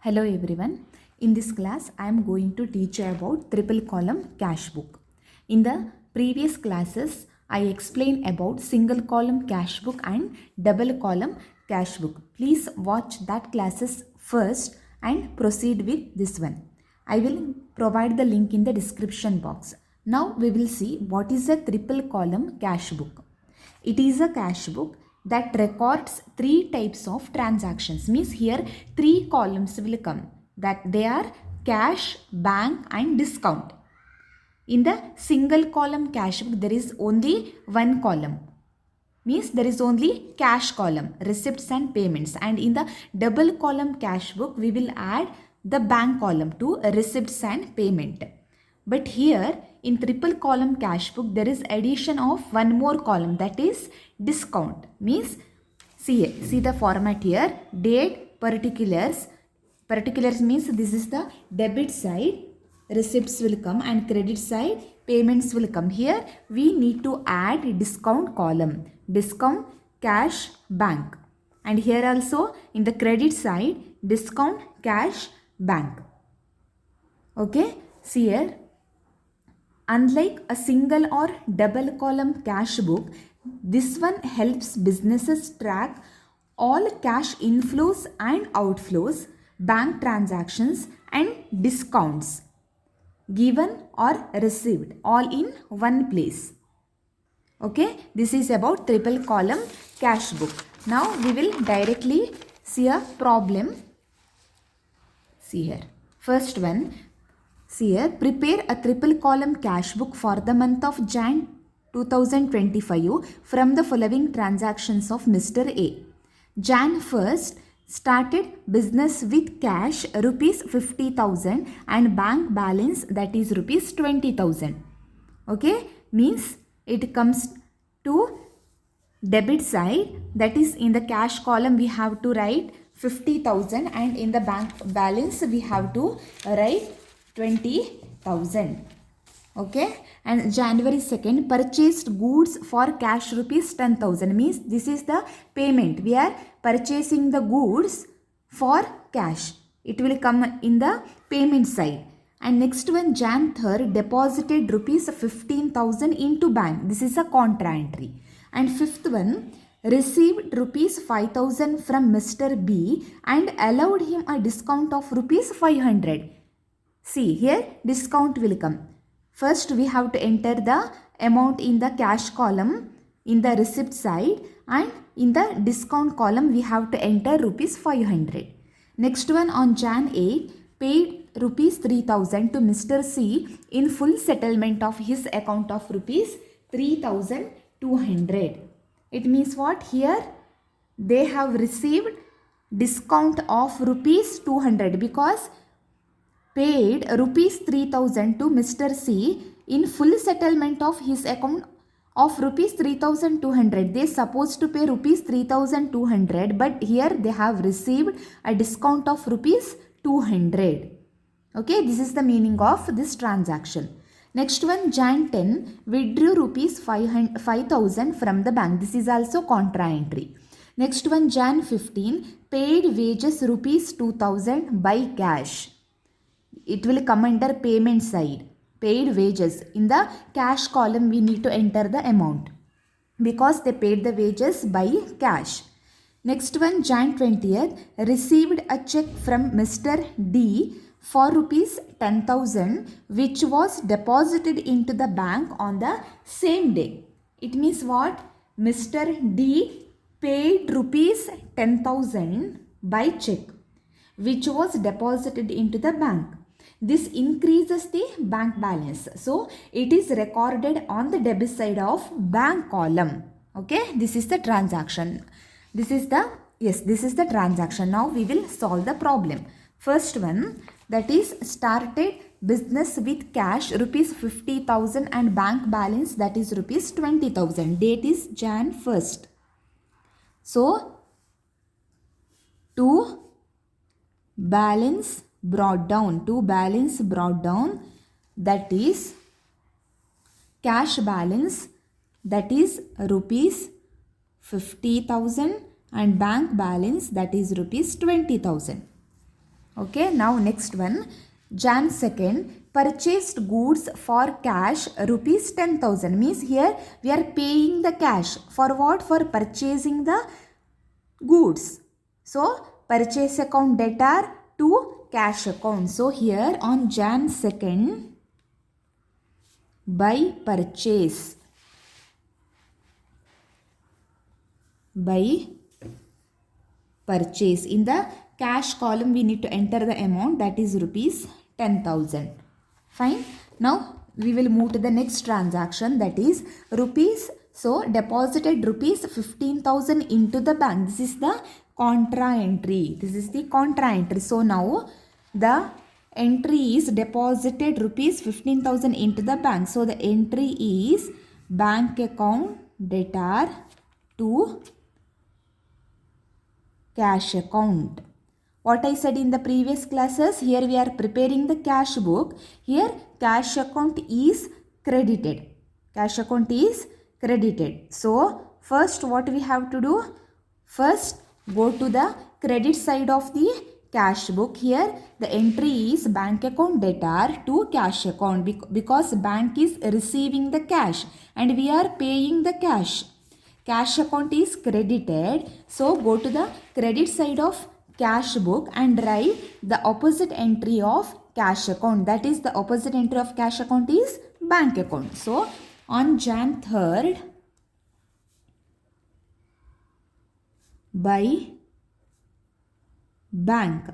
Hello everyone. In this class, I am going to teach you about triple column cash book. In the previous classes, I explained about single column cash book and double column cash book. Please watch that classes first and proceed with this one. I will provide the link in the description box. Now we will see what is a triple column cash book. It is a cash book that records three types of transactions. Means here three columns will come, that they are cash, bank and discount. In the single column cash book there is only one column. Means there is only cash column, receipts and payments, and in the double column cash book we will add the bank column to receipts and payment. But here in triple column cash book there is addition of one more column, that is discount. Means see the format here, date, particulars means this is the debit side, receipts will come, and credit side payments will come. Here we need to add discount column, discount, cash, bank, and here also in the credit side discount, cash, bank. Okay, see here, unlike a single or double column cash book, this one helps businesses track all cash inflows and outflows, bank transactions and discounts given or received all in one place. Okay, this is about triple column cash book. Now we will directly see a problem. See here, first one. See here, prepare a triple column cash book for the month of Jan 2025 from the following transactions of Mr. A. Jan 1st started business with cash rupees 50,000 and bank balance, that is rupees 20,000. Okay, means it comes to debit side, that is in the cash column we have to write 50,000 and in the bank balance we have to write 20,000. Okay, and January 2nd purchased goods for cash rupees 10,000, means this is the payment. We are purchasing the goods for cash. It will come in the payment side. And next one, Jan 3rd deposited rupees 15,000 into bank. This is a contra entry. And fifth one, received rupees 5,000 from Mr. B and allowed him a discount of rupees 500. See here, discount will come. First we have to enter the amount in the cash column in the receipt side, and in the discount column we have to enter rupees 500. Next one, on Jan 8 paid rupees 3,000 to Mr. C in full settlement of his account of rupees 3,200. It means what? Here they have received discount of rupees 200 because paid rupees 3,000 to Mr. C in full settlement of his account of rupees 3,200. They supposed to pay rupees 3,200, but here they have received a discount of rupees 200. Okay, this is the meaning of this transaction. Next one, Jan 10 withdrew rupees 5,000 from the bank. This is also contra entry. Next one, Jan 15 paid wages rupees 2,000 by cash. It will come under payment side, paid wages. In the cash column we need to enter the amount because they paid the wages by cash. Next one, Jan 20th received a check from Mr. D for rupees 10,000 which was deposited into the bank on the same day. It means what? Mr. D paid rupees 10,000 by check which was deposited into the bank. This increases the bank balance. So it is recorded on the debit side of bank column. Okay, this is the transaction. This is the transaction. Now we will solve the problem. First one, that is started business with cash rupees 50,000 and bank balance, that is rupees 20,000. Date is Jan 1st. So to balance brought down, that is cash balance, that is rupees 50,000 and bank balance, that is rupees 20,000. Okay, now next one. Jan 2nd purchased goods for cash rupees 10,000. Means here we are paying the cash. For what? For purchasing the goods. So purchase account debtor to cash account. So here on Jan 2nd, by purchase, in the cash column we need to enter the amount, that is rupees 10,000. Fine. Now we will move to the next transaction, that is rupees. So deposited rupees 15,000 into the bank. This is the contra entry. So now the entry is deposited rupees 15,000 into the bank. So the entry is bank account debtor to cash account. What I said in the previous classes, here we are preparing the cash book. Here cash account is credited. So first what we have to do? First go to the credit side of the cash book. Here the entry is bank account debtor to cash account because bank is receiving the cash and we are paying the cash. Cash account is credited. So go to the credit side of cash book and write the opposite entry of cash account. That is, the opposite entry of cash account is bank account. So on Jan 3rd, by bank.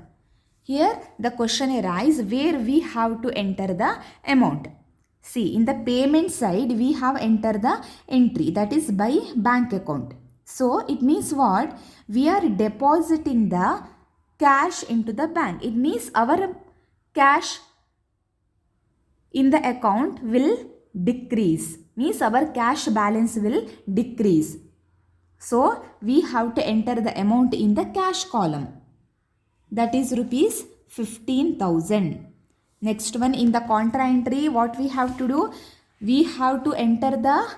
Here the question arises where we have to enter the amount. See, in the payment side we have entered the entry, that is by bank account. So it means what? We are depositing the cash into the bank. It means our cash in the account will decrease. Means our cash balance will decrease. So we have to enter the amount in the cash column. That is rupees 15,000. Next one, in the contra entry, what we have to do? We have to enter the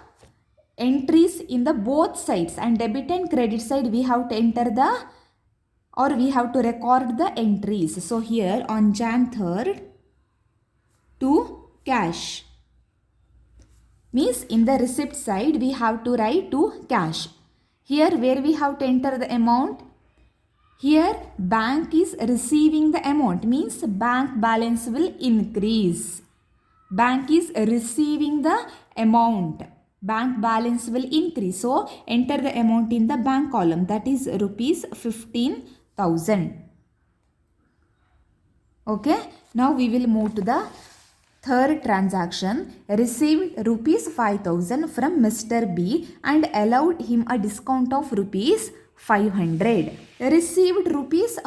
entries in the both sides, and debit and credit side we have to enter we have to record the entries. So here on Jan 3rd to cash. Means in the receipt side we have to write to cash. Here where we have to enter the amount? Here bank is receiving the amount, means bank balance will increase. Bank is receiving the amount. Bank balance will increase. So enter the amount in the bank column, that is rupees 15,000. Okay. Now we will move to the third transaction. Received rupees 5,000 from Mr. B and allowed him a discount of rupees 500. Received rupees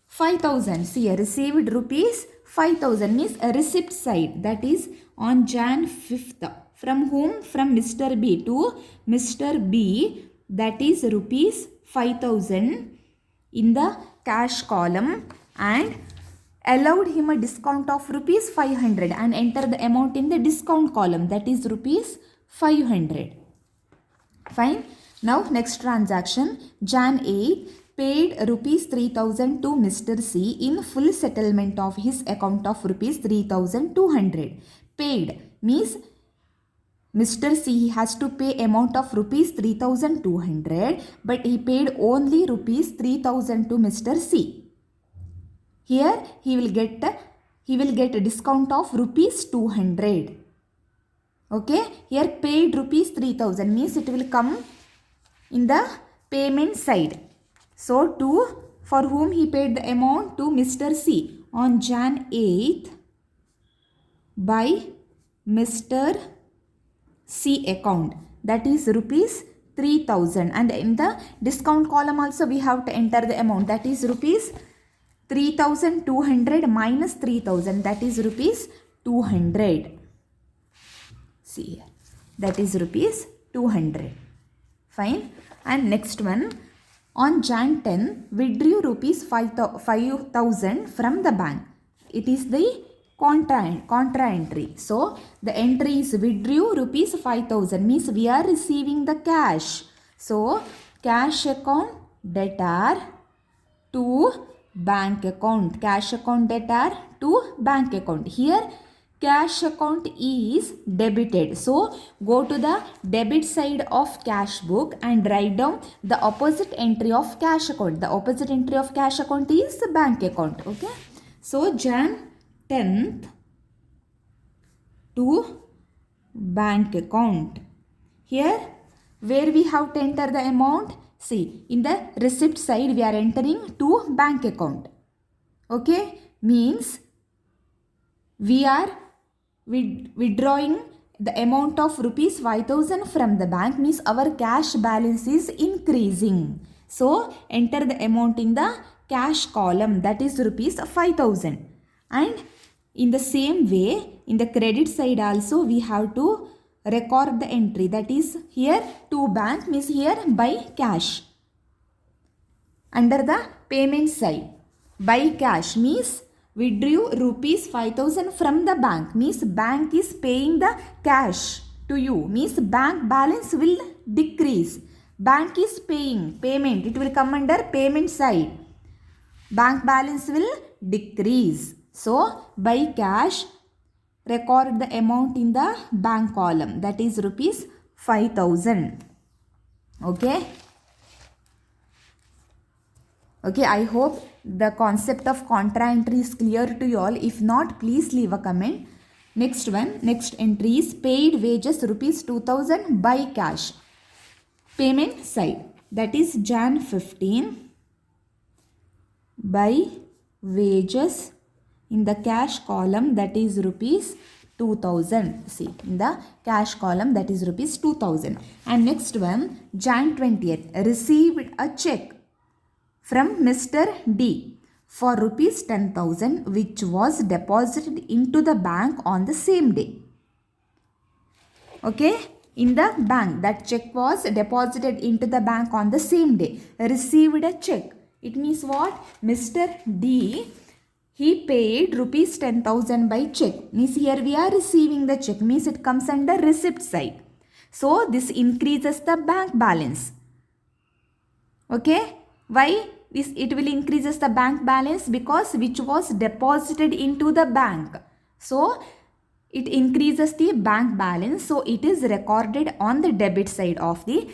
5,000. See, received rupees 5,000 means a receipt side, that is on Jan 5th. From whom? From Mr. B to Mr. B, that is rupees 5,000 in the cash column, and allowed him a discount of rupees 500 and enter the amount in the discount column, that is rupees 500. Fine. Now next transaction, Jan 8 paid rupees 3,000 to Mr. C in full settlement of his account of rupees 3,200. Paid means Mr. C has to pay amount of rupees 3,200, but he paid only rupees 3,000 to Mr. C. Here he will get a discount of rupees 200. Okay, here paid rupees 3,000 means it will come in the payment side. So for whom he paid the amount? To Mr. C on Jan 8th by Mr. C account, that is rupees 3,000, and in the discount column also we have to enter the amount, that is rupees 3,200 minus 3,000, that is rupees 200. See here, that is rupees 200. Fine. And next one, on Jan 10 withdrew rupees 5,000 from the bank. It is the contra entry. So the entry is withdrew rupees 5,000 means we are receiving the cash. So cash account debtor to bank account. Cash account debtor to bank account. Here cash account is debited. So go to the debit side of cash book and write down the opposite entry of cash account. The opposite entry of cash account is the bank account. Okay. So Jan 10th to bank account. Here where we have to enter the amount? See, in the receipt side we are entering to bank account. Okay. Means we are withdrawing the amount of rupees 5,000 from the bank, means our cash balance is increasing. So enter the amount in the cash column, that is rupees 5,000. And in the same way in the credit side also we have to record the entry, that is here to bank, means here by cash. Under the payment side, by cash means withdrew rupees 5,000 from the bank, means bank is paying the cash to you, means bank balance will decrease. Bank is paying payment, it will come under payment side. Bank balance will decrease. So by cash record the amount in the bank column, that is rupees 5,000. Okay. Okay, I hope the concept of contra entry is clear to you all. If not, please leave a comment. Next one, next entry is paid wages rupees 2,000 by cash. Payment side, that is Jan 15 by wages in the cash column, that is rupees 2,000. See, in the cash column, that is rupees 2,000. And next one, Jan 20th, received a check from Mr. D for rupees 10,000 which was deposited into the bank on the same day. Okay, in the bank, that check was deposited into the bank on the same day. Received a check. It means what? Mr. D, he paid rupees 10,000 by check. Means here we are receiving the check, means it comes under receipt side. So this increases the bank balance. Okay. Why it will increases the bank balance? Because which was deposited into the bank. So it increases the bank balance. So it is recorded on the debit side of the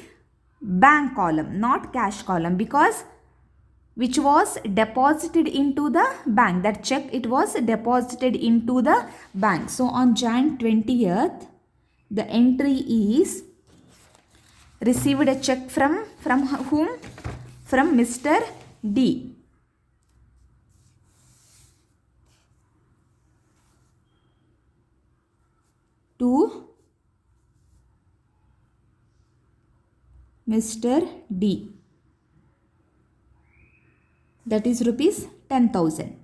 bank column, not cash column, because which was deposited into the bank. That check, it was deposited into the bank. So on Jan 20th, the entry is received a check from whom? From Mr. D. To Mr. D. That is rupees 10,000.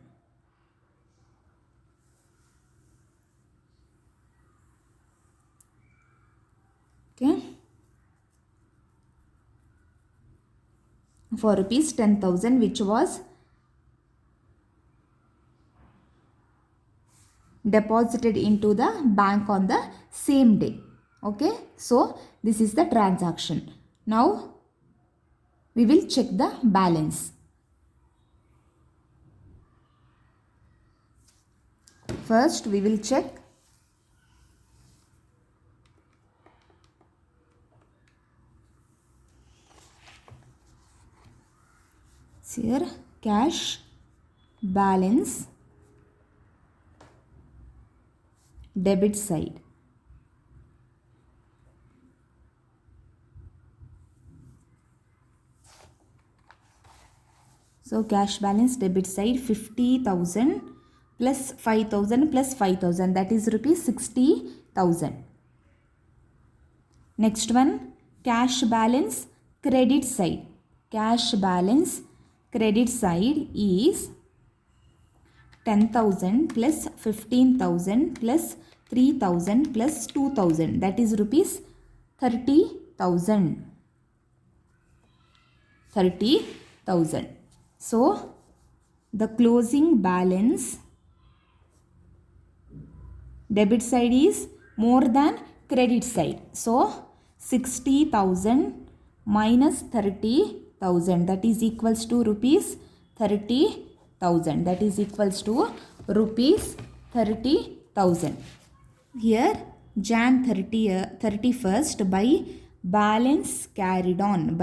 Okay. For rupees 10,000 which was deposited into the bank on the same day. Okay. So this is the transaction. Now we will check the balance. First we will check here cash balance debit side. So cash balance debit side 50,000 plus 5,000 plus 5,000, that is rupees 60,000. Next one, cash balance credit side. Cash balance credit side is 10,000 plus 15,000 plus 3,000 plus 2,000, that is rupees 30,000. 30,000. So the closing balance debit side is more than credit side. So 60,000 minus 30,000, that is equals to rupees 30,000. 30,000, that is equals to rupees 30,000. Here Jan 31st by balance carried on.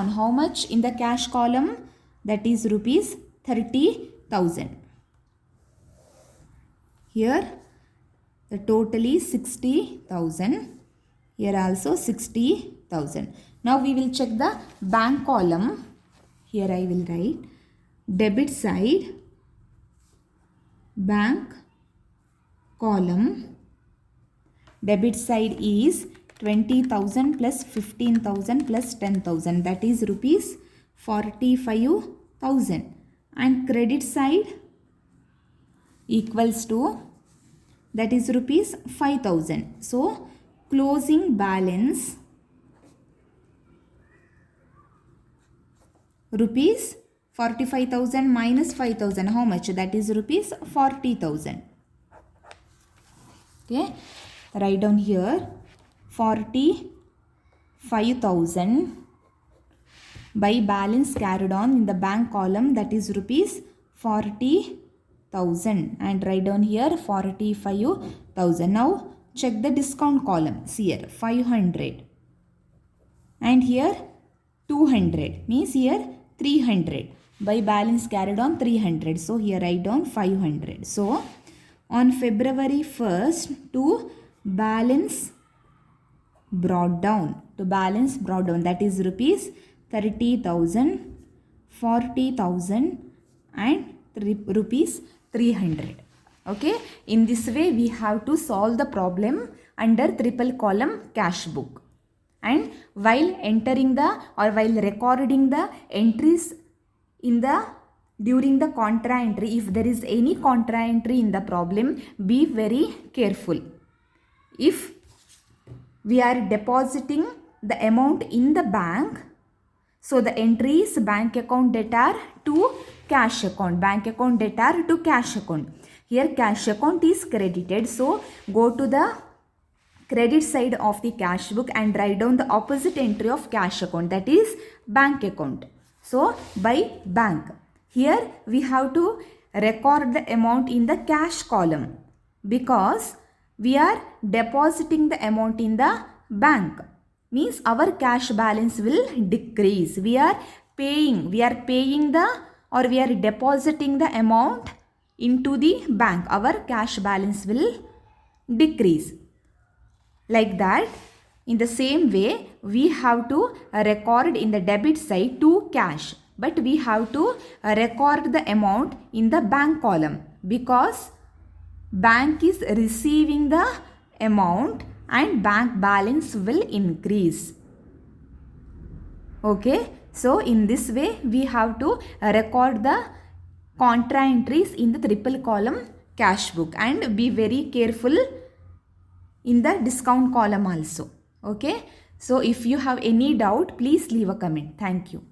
How much in the cash column? That is rupees 30,000. Here the total is 60,000. Here also 60,000. Now we will check the bank column. Here I will write debit side bank column. Debit side is 20,000 plus 15,000 plus 10,000, that is rupees 45,000. And credit side equals to, that is rupees 5,000. So closing balance rupees 45,000 minus 5,000, how much? That is rupees 40,000. Okay, write down here 45,000 by balance carried on in the bank column, that is rupees 40,000, and write down here 45,000. Now check the discount column. See here 500 and here 200, means here 300. By balance carried on 300. So here write down 500. So on February 1st to balance brought down, that is rupees 30,000, 40,000 and rupees 300. Okay, in this way we have to solve the problem under triple column cash book. And while entering the or while recording the entries in the during the contra entry, if there is any contra entry in the problem, be very careful. If we are depositing the amount in the bank, so the entry is bank account debtor to cash account, bank account debtor to cash account. Here cash account is credited, so go to the credit side of the cash book and write down the opposite entry of cash account, that is bank account. So by bank, here we have to record the amount in the cash column because we are depositing the amount in the bank, means our cash balance will decrease. We are paying the or we are depositing the amount into the bank, our cash balance will decrease. Like that, in the same way we have to record in the debit side to cash, but we have to record the amount in the bank column because bank is receiving the amount and bank balance will increase. Okay, so in this way we have to record the contra entries in the triple column cash book and be very careful in the discount column also. Okay, so if you have any doubt, please leave a comment. Thank you.